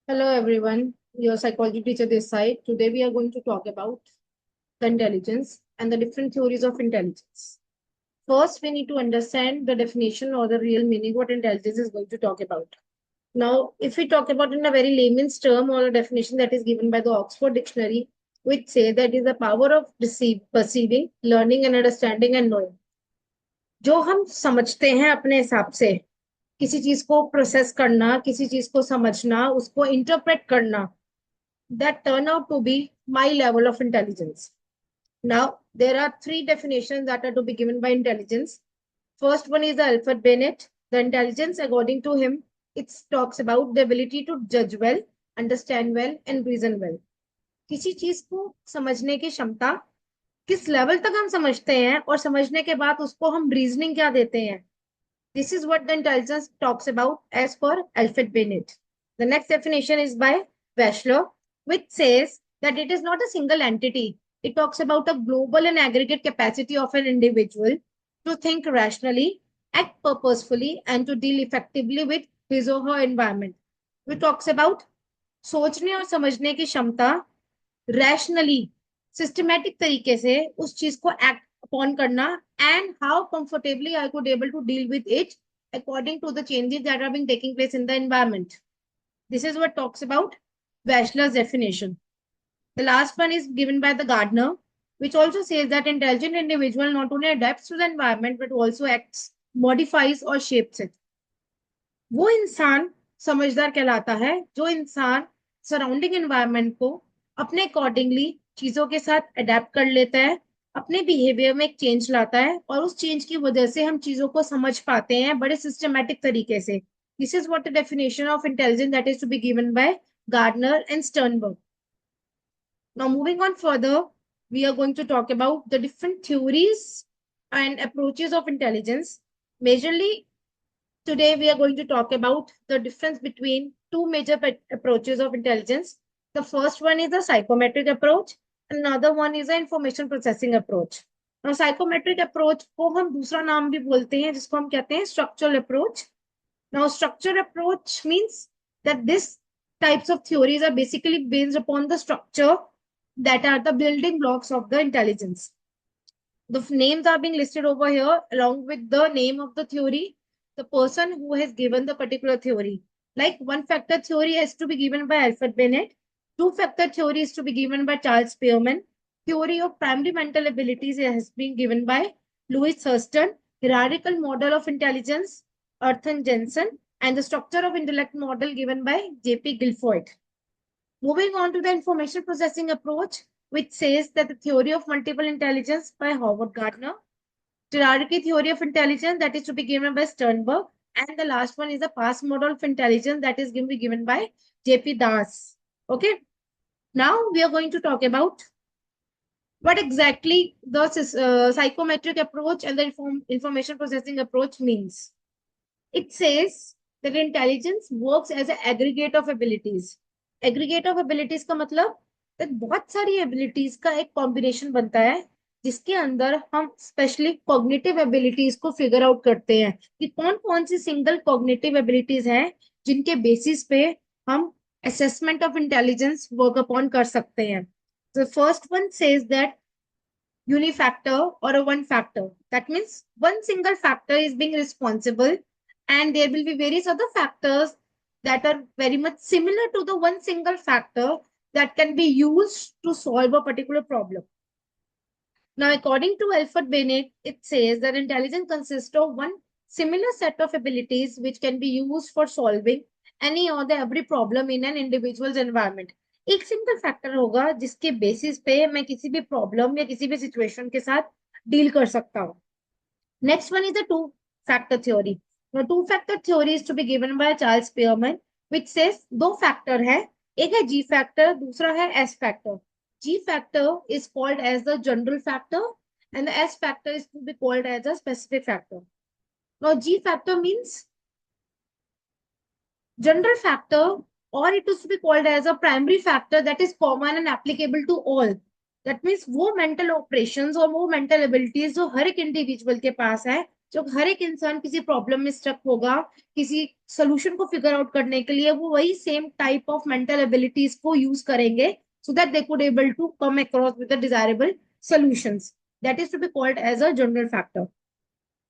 Hello everyone, your psychology teacher this side. Today we are going to talk about the intelligence and the different theories of intelligence. First, we need to understand the definition or the real meaning what intelligence is going to talk about. Now, if we talk about in a very layman's term or a definition that is given by the Oxford Dictionary, which say that is the power of perceiving, learning and understanding and knowing. जो हम समझते हैं अपने हिसाब से किसी चीज को प्रोसेस करना, किसी चीज को समझना, उसको इंटरप्रेट करना, that turn out to be my level of intelligence. Now, there are three definitions that are to be given by intelligence. First one is the Alfred Bennett. The intelligence, according to him, it talks about the ability to judge well, understand well, and reason well. किसी चीज को समझने की क्षमता, किस level तक हम समझते हैं और समझने के बाद उसको हम रीजनिंग क्या देते हैं. This is what the intelligence talks about as per Alfred Bennett. The next definition is by Wechsler, which says that it is not a single entity. It talks about a global and aggregate capacity of an individual to think rationally, act purposefully, and to deal effectively with his or her environment. It talks about सोचने और समझने की क्षमता, rationally systematic तरीके से उस चीज को एक्ट अपॉन करना, and how comfortably I could able to deal with it according to the changes that are being taking place in the environment. This is what talks about Wechsler's definition. The last one is given by the Gardner, which also says that intelligent individual not only adapts to the environment but also acts, modifies or shapes it. वो इंसान समझदार कहलाता है जो इंसान surrounding environment को अपने accordingly चीजों के साथ अडेप्ट कर लेता है, अपने बिहेवियर में एक चेंज लाता है और उस चेंज की वजह से हम चीजों को समझ पाते हैं बड़े सिस्टमैटिक तरीके से. This is what the definition of intelligence that is to be given by Gardner and Sternberg. Now moving on further, we are going to talk about the different theories and approaches of intelligence. Majorly today we are going to talk about the difference between two major approaches of intelligence. The first one is the psychometric approach, and another one is the information processing approach. Now, psychometric approach को हम दूसरा नाम भी बोलते हैं जिसको हम कहते हैं structural approach. Now, structural approach means that this types of theories are basically based upon the structure that are the building blocks of the intelligence. The names are being listed over here along with the name of the theory, the person who has given the particular theory. Like one factor theory has to be given by Alfred Bennett, two factor theory is to be given by Charles Spearman, theory of primary mental abilities has been given by Louis Thurston, hierarchical model of intelligence, Arthur Jensen, and the structure of intellect model given by J.P. Guilford. Moving on to the information processing approach, which says that the theory of multiple intelligence by Howard Gardner, hierarchy theory of intelligence that is to be given by Sternberg, and the last one is the past model of intelligence that is going to be given by J.P. Das. Okay. Now we are going to talk about what exactly the psychometric approach and the information processing approach means. It says that intelligence works as an aggregate of abilities. Aggregate of abilities का मतलब बहुत सारी abilities का एक combination बनता है जिसके अंदर हम स्पेशली कॉग्निटिव एबिलिटीज को फिगर आउट करते हैं कि कौन कौन सी सिंगल कॉग्निटिव एबिलिटीज हैं जिनके बेसिस पे हम assessment of intelligence work upon कर सकते हैं. The first one says that unifactor or a one factor. That means one single factor is being responsible and there will be various other factors that are very much similar to the one single factor that can be used to solve a particular problem. Now, according to Alfred Bennett, it says that intelligence consists of one similar set of abilities which can be used for solving any or the every problem in an individual's environment. एक single factor होगा जिसके basis पे मैं किसी भी problem या किसी भी सिचुएशन के साथ डील कर सकता हूँ. Next one is the two factor theory. Two factor theory is to be given by Charles Spearman which says दो फैक्टर है, एक है जी फैक्टर, दूसरा है S factor. G factor is called as the general factor and the S factor is to be called as a specific factor. Now G factor means general factor or it is to be called as a primary factor that is common and applicable to all. That means वो mental operations और वो mental abilities जो हर एक individual के पास है जो हर एक इंसान किसी प्रॉब्लम में स्टक होगा, किसी सोल्यूशन को फिगर आउट करने के लिए वो वही same type of mental abilities को यूज करेंगे so that they could able to come across with the desirable solutions. That is to be called as a general factor.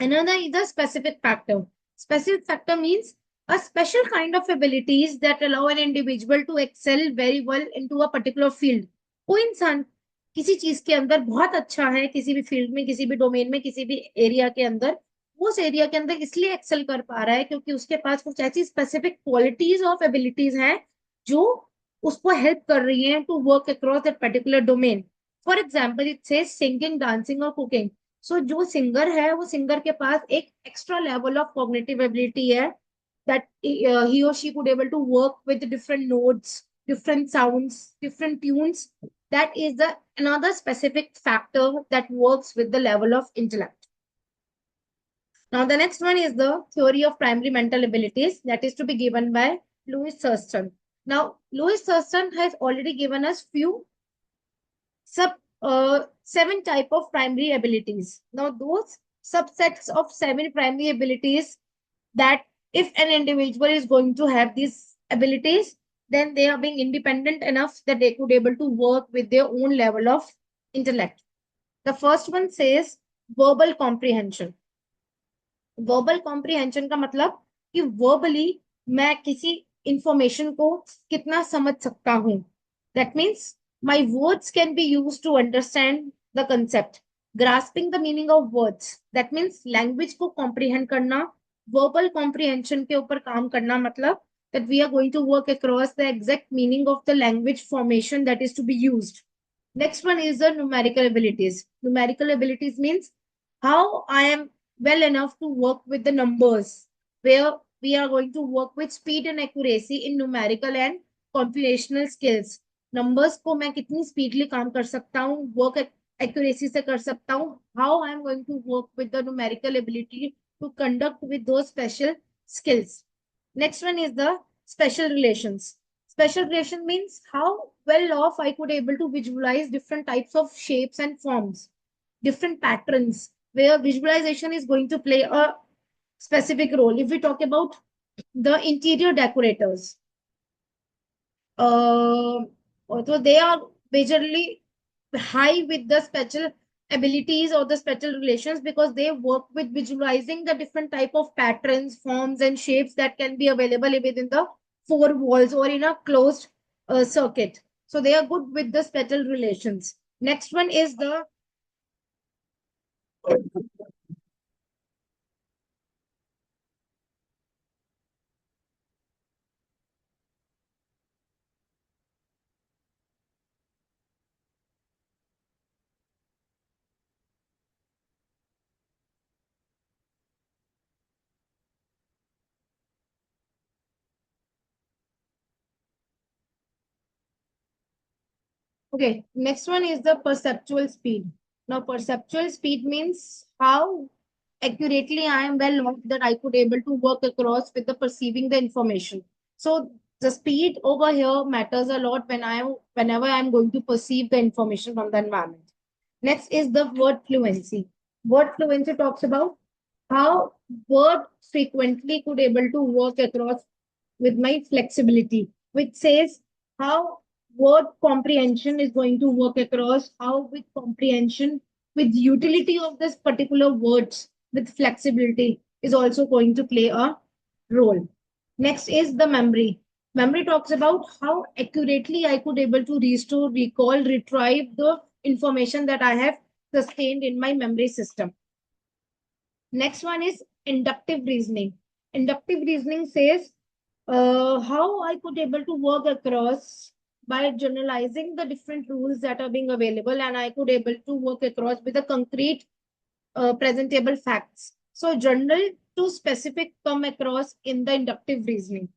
Another is a specific factor. Specific factor means a special kind of abilities that allow an individual to excel very well into a particular field. कोई इंसान किसी चीज के अंदर बहुत अच्छा है, किसी भी फील्ड में, किसी भी डोमेन में, किसी भी एरिया के अंदर, उस एरिया के अंदर इसलिए एक्सेल कर पा रहा है क्योंकि उसके पास कुछ ऐसी स्पेसिफिक क्वालिटीज ऑफ एबिलिटीज हैं जो उसको हेल्प कर रही हैं to work across that particular domain. For example it say singing, dancing और कुकिंग. सो जो सिंगर है वो सिंगर के पास एक extra level of cognitive ability है that he or she could able to work with different notes, different sounds, different tunes. That is the another specific factor that works with the level of intellect. Now the next one is the theory of primary mental abilities that is to be given by Louis Thurston. Now Louis Thurston has already given us few sub 7 type of primary abilities. Now those subsets of 7 primary abilities, that if an individual is going to have these abilities, then they are being independent enough that they could able to work with their own level of intellect. The first one says verbal comprehension. Verbal comprehension का मतलब कि verbally मैं किसी information को कितना समझ सकता हूं. That means my words can be use to understand the concept. Grasping the meaning of words, that means language को कॉम्प्रिहेंड करना. वर्बल कॉम्प्रिहेंशन के ऊपर काम करना मतलब that we are going to work across the exact meaning of the language formation that is to be used. Next one is the numerical abilities. Numerical abilities means how I am well enough to work with the numbers, where we are going to work with speed and accuracy in numerical and computational skills. Numbers को मैं कितनी speedily काम कर सकता हूँ, work accuracy से कर सकता हूँ. How I am going to work with the numerical ability to conduct with those special skills. Next one is the special relations. Special relation means how well off I could able to visualize different types of shapes and forms, different patterns, where visualization is going to play a specific role. If we talk about the interior decorators, so they are majorly high with the special abilities or the special relations because they work with visualizing the different type of patterns, forms and shapes that can be available within the four walls or in a closed circuit. So they are good with the special relations. Next one is the okay. Next one is the perceptual speed. Now, perceptual speed means how accurately I am well off that I could able to work across with the perceiving the information. So the speed over here matters a lot whenever I'm going to perceive the information from the environment. Next is the word fluency. Word fluency talks about how word frequently could able to work across with my flexibility, which says how word comprehension is going to work across, how with comprehension, with utility of this particular words, with flexibility is also going to play a role. Next is the memory. Memory talks about how accurately I could able to restore, recall, retrieve the information that I have sustained in my memory system. Next one is inductive reasoning. Inductive reasoning says how I could able to work across by generalizing the different rules that are being available, and I could able to work across with a concrete presentable facts. So general to specific come across in the inductive reasoning.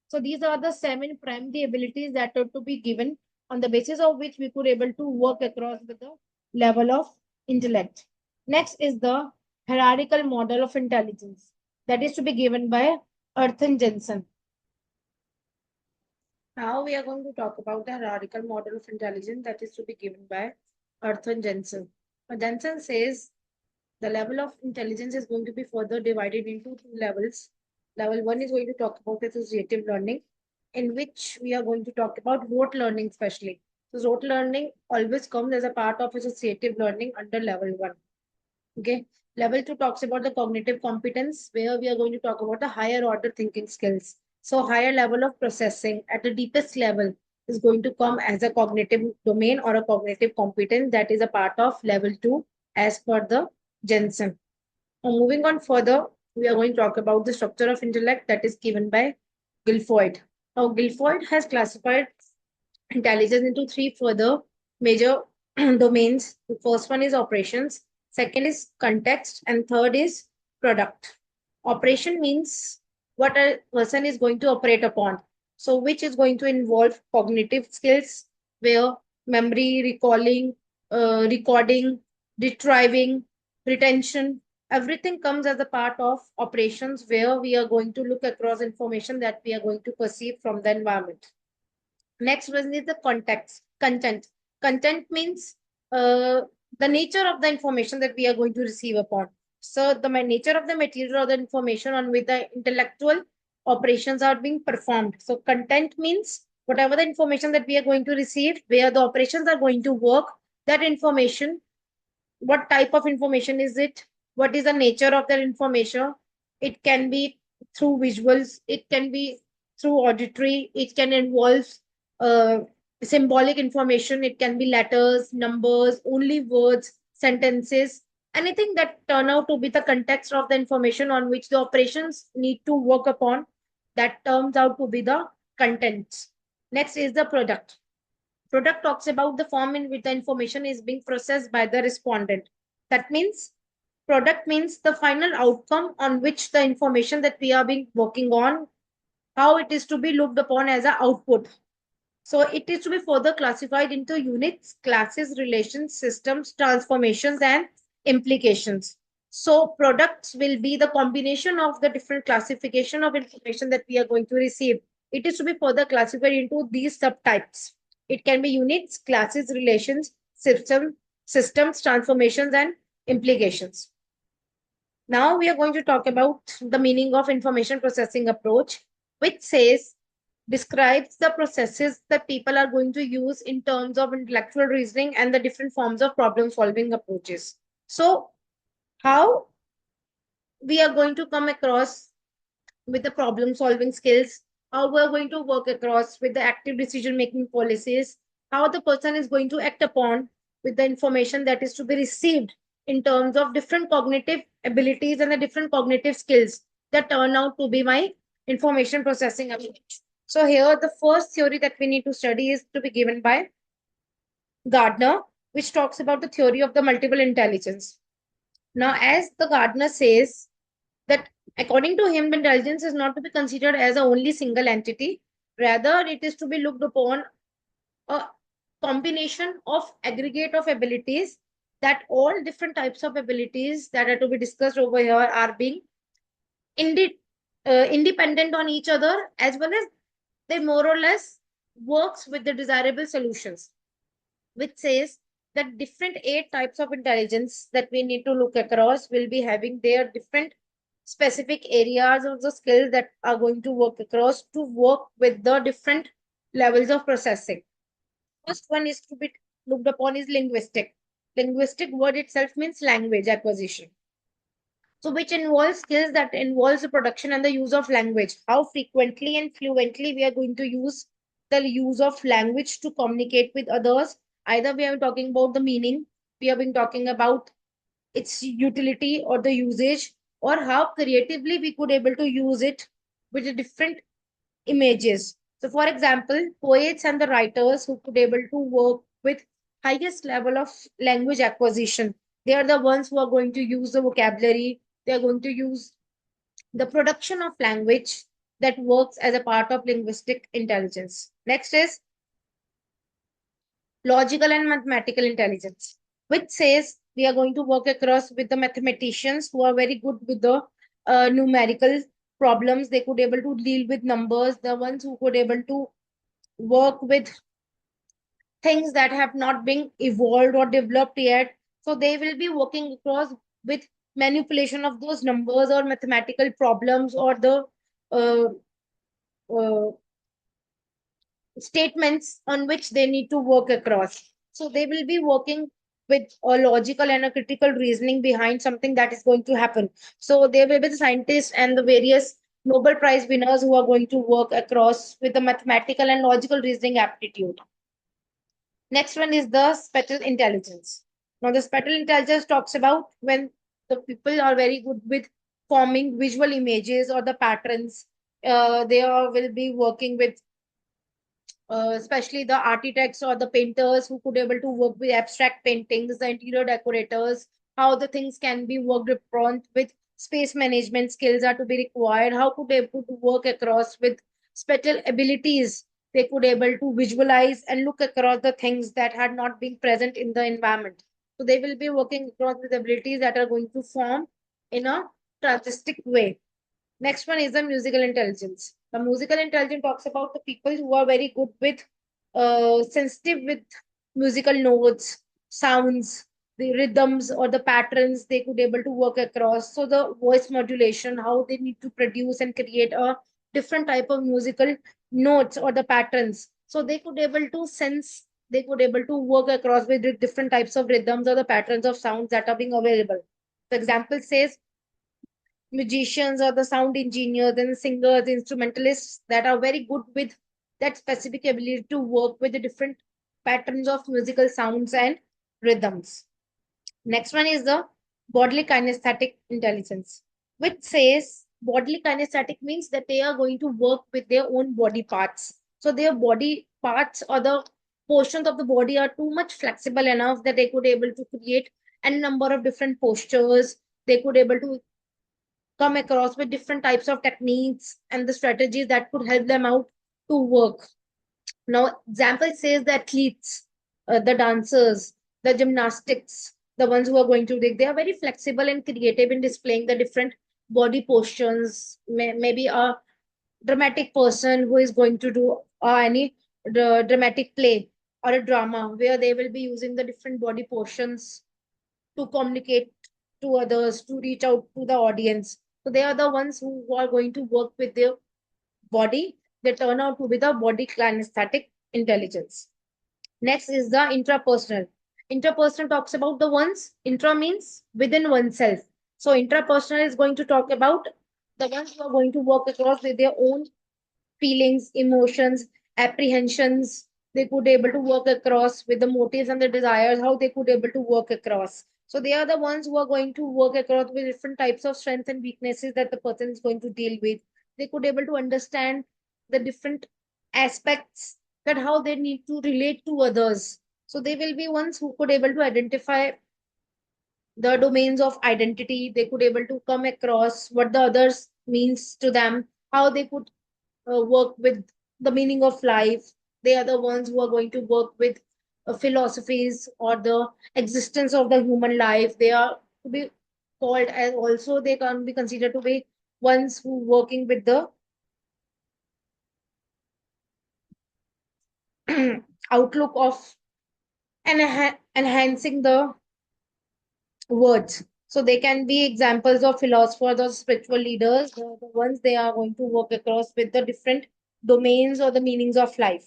So these are the 7 primary abilities that are to be given on the basis of which we could able to work across with the level of intellect. Next is the hierarchical model of intelligence that is to be given by Earthen Jensen. Now we are going to talk about the hierarchical model of intelligence that is to be given by Earthen Jensen. Jensen says The level of intelligence is going to be further divided into two levels. Level one is going to talk about associative learning, in which we are going to talk about rote learning especially. So rote learning always comes as a part of associative learning under level one. Okay. Level two talks about the cognitive competence, where we are going to talk about the higher order thinking skills. So higher level of processing at the deepest level is going to come as a cognitive domain or a cognitive competence that is a part of level two as per the Jensen. Now, moving on further, we are going to talk about the structure of intellect that is given by Guilford. Now, Guilford has classified intelligence into three further major domains. The first one is operations, second is context, and third is product. Operation means what a person is going to operate upon. So, which is going to involve cognitive skills, where memory, recalling, recording, retrieving, retention, everything comes as a part of operations where we are going to look across information that we are going to perceive from the environment. Next one is the context, content. Content means the nature of the information that we are going to receive upon. So the nature of the material or the information on which the intellectual operations are being performed. So content means whatever the information that we are going to receive, where the operations are going to work, that information, what type of information is it, what is the nature of that information. It can be through visuals, it can be through auditory, it can involve uh, symbolic information, it can be letters, numbers, only words, sentences, anything that turn out to be the context of the information on which the operations need to work upon, that turns out to be the contents. Next is the product. Product talks about the form in which the information is being processed by the respondent. That means product means the final outcome on which the information that we are being working on, how it is to be looked upon as an output. So it is to be further classified into units, classes, relations, systems, transformations, and implications. So products will be the combination of the different classification of information that we are going to receive. It is to be further classified into these subtypes. It can be units, classes, relations, systems, transformations, and implications. Now we are going to talk about the meaning of information processing approach, which says describes the processes that people are going to use in terms of intellectual reasoning and the different forms of problem solving approaches. So how we are going to come across with the problem solving skills, how we're going to work across with the active decision making policies, how the person is going to act upon with the information that is to be received in terms of different cognitive abilities and the different cognitive skills that turn out to be my information processing approach. So here the first theory that we need to study is to be given by Gardner, which talks about the theory of the multiple intelligence. Now, as the Gardner says, that according to him, intelligence is not to be considered as a only single entity. Rather, it is to be looked upon a combination of aggregate of abilities, that all different types of abilities that are to be discussed over here are being indi- independent on each other, as well as they more or less works with the desirable solutions, which says that different eight types of intelligence that we need to look across will be having their different specific areas of the skill that are going to work across to work with the different levels of processing. First one is to be looked upon is linguistic. Linguistic word itself means language acquisition. So which involves skills that involves the production and the use of language. How frequently and fluently we are going to use the use of language to communicate with others. Either we are talking about the meaning, we have been talking about its utility or the usage, or how creatively we could able to use it with the different images. So for example, poets and the writers who could able to work with highest level of language acquisition, they are the ones who are going to use the vocabulary, they are going to use the production of language that works as a part of linguistic intelligence. Next is logical and mathematical intelligence, which says we are going to work across with the mathematicians who are very good with the numerical problems. They could able to deal with numbers, the ones who could able to work with things that have not been evolved or developed yet. So they will be working across with manipulation of those numbers or mathematical problems or the uh, uh, statements on which they need to work across. So they will be working with a logical and a critical reasoning behind something that is going to happen. So there will be the scientists and the various Nobel Prize winners who are going to work across with the mathematical and logical reasoning aptitude. Next one is the spatial intelligence. Now, the spatial intelligence talks about when the people are very good with forming visual images or the patterns. Will be working with especially the architects or the painters who could able to work with abstract paintings, the interior decorators, how the things can be worked upon with space management skills are to be required, how could they able to work across with special abilities they could able to visualize and look across the things that had not been present in the environment. So they will be working across with abilities that are going to form in a transitistic way. Next one is the musical intelligence. The musical intelligence talks about the people who are very good with sensitive with musical notes, sounds, the rhythms or the patterns they could able to work across. So the voice modulation, how they need to produce and create a different type of musical notes or the patterns. So they could able to sense, they could able to work across with different types of rhythms or the patterns of sounds that are being available. The example says musicians or the sound engineers and singers, instrumentalists that are very good with that specific ability to work with the different patterns of musical sounds and rhythms. Next one is the bodily kinesthetic intelligence, which says bodily kinesthetic means that they are going to work with their own body parts. So their body parts or the portions of the body are too much flexible enough that they could able to create a number of different postures. They could able to come across with different types of techniques and the strategies that could help them out to work. Now, example says the athletes, the dancers, the gymnastics, the ones who are going to dig, they are very flexible and creative in displaying the different body postures. Maybe a dramatic person who is going to do any dramatic play or a drama where they will be using the different body portions to communicate to others, to reach out to the audience. So they are the ones who are going to work with their body. They turn out to be the body kinesthetic intelligence. Next is the intrapersonal. Intrapersonal talks about the ones, intra means within oneself. So intrapersonal is going to talk about the ones who are going to work across with their own feelings, emotions, apprehensions. They could able to work across with the motives and the desires, how they could able to work across. So they are the ones who are going to work across with different types of strengths and weaknesses that the person is going to deal with. They could able to understand the different aspects that how they need to relate to others. So they will be ones who could able to identify the domains of identity. They could able to come across what the others means to them, how they could work with the meaning of life. They are the ones who are going to work with philosophies or the existence of the human life. They are to be called as also they can be considered to be ones who working with the outlook of enhancing the words. So they can be examples of philosophers or spiritual leaders, the ones they are going to work across with the different domains or the meanings of life.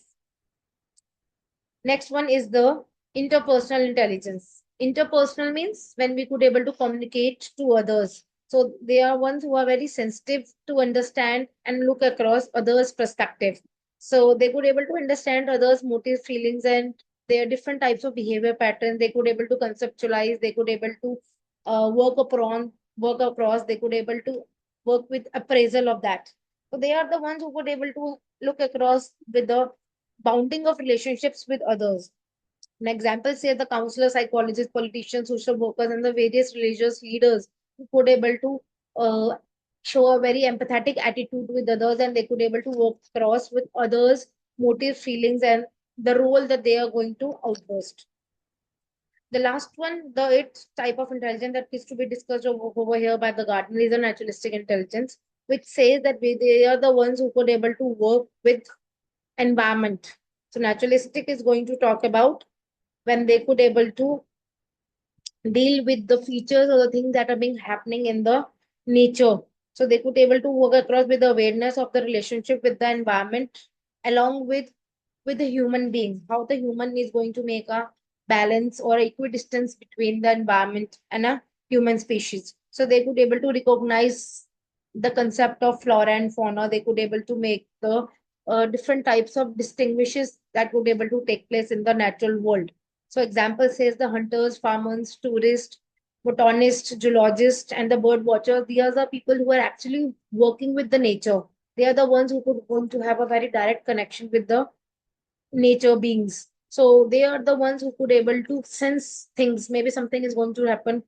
Next one is the interpersonal intelligence. Interpersonal means when we could able to communicate to others. So they are ones who are very sensitive to understand and look across others' perspective. So they could able to understand others' motives, feelings, and their different types of behavior patterns. They could able to conceptualize. They could able to work across. They could able to work with appraisal of that. So they are the ones who could able to look across with the bounding of relationships with others. An example say the counselors, psychologists, politicians, social workers, and the various religious leaders who could able to show a very empathetic attitude with others, and they could able to work across with others' motives, feelings, and the role that they are going to outburst. The last one, the eighth type of intelligence that is to be discussed over here by the Gardner is a naturalistic intelligence, which says that they are the ones who could able to work with environment. So naturalistic is going to talk about when they could able to deal with the features or the things that are being happening in the nature. So they could able to work across with the awareness of the relationship with the environment along with the human being, how the human is going to make a balance or equidistance between the environment and a human species. So they could able to recognize the concept of flora and fauna. They could able to make the different types of distinguishes that would able to take place in the natural world. So example says the hunters, farmers, tourists, botanists, geologists, and the bird watchers. These are people who are actually working with the nature. They are the ones who could going to have a very direct connection with the nature beings. So they are the ones who could able to sense things. Maybe something is going to happen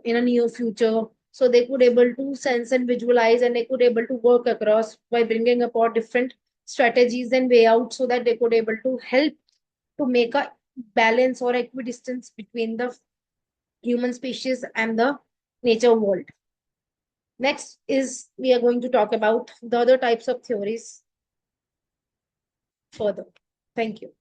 in a near future. So they could able to sense and visualize, and they could able to work across by bringing about different strategies and way out, so that they could able to help to make a balance or equidistance between the human species and the nature world. Next is we are going to talk about the other types of theories further. Thank you.